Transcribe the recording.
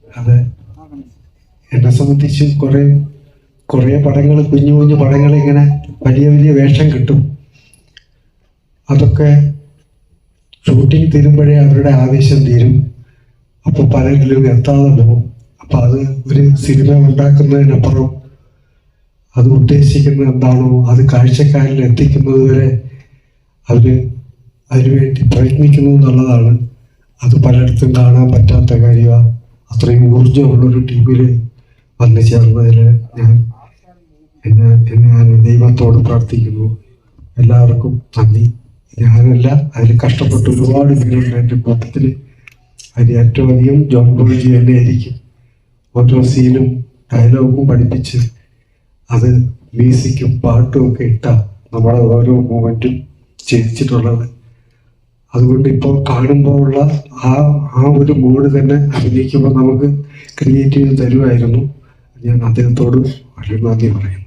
അതെ, എന്നെ സംബന്ധിച്ച് കുറേ പടങ്ങൾ, കുഞ്ഞു കുഞ്ഞു പടങ്ങൾ ഇങ്ങനെ വലിയ വലിയ വേഷം കിട്ടും. അതൊക്കെ ഷൂട്ടിങ് തീരുമ്പോഴേ അവരുടെ ആവേശം തീരും. അപ്പോൾ പലരിലും എത്താതെ പോകും. അപ്പം അത് ഒരു സിനിമ ഉണ്ടാക്കുന്നതിനപ്പുറം അത് ഉദ്ദേശിക്കുന്നത് എന്താണോ അത് കാഴ്ചക്കാരിൽ എത്തിക്കുന്നത് വരെ അവർ അതിനുവേണ്ടി പ്രയത്നിക്കുന്നു എന്നുള്ളതാണ്. അത് പലയിടത്തും കാണാൻ പറ്റാത്ത കാര്യമാണ്. അത്രയും ഊർജ്ജമുള്ളൊരു ടീമിൽ വന്നു ചേർന്നതിൽ ഞാൻ ദൈവത്തോട് പ്രാർത്ഥിക്കുന്നു. എല്ലാവർക്കും നന്ദി. ഞാനല്ല, അതിൽ കഷ്ടപ്പെട്ട ഒരുപാട് പേരുണ്ട് എൻ്റെ കൂട്ടത്തിൽ. അതിൽ ഏറ്റവും അധികം ജോൺ ബോൾജി തന്നെ ആയിരിക്കും. ഓരോ സീനും ഡയലോഗും പഠിപ്പിച്ച് അത് മ്യൂസിക്കും പാട്ടും ഒക്കെ ഇട്ടാൽ നമ്മുടെ ഓരോ മൂമെൻറ്റും ചെയ്യിച്ചിട്ടുള്ളത്. അതുകൊണ്ട് ഇപ്പോൾ കാണുമ്പോൾ ഉള്ള ആ ഒരു മൂഡ് തന്നെ അഭിനയിക്കുമ്പോൾ നമുക്ക് ക്രിയേറ്റ് ചെയ്ത് തരുമായിരുന്നു. ഞാൻ അദ്ദേഹത്തോട് വളരെ നന്ദി പറയുന്നു.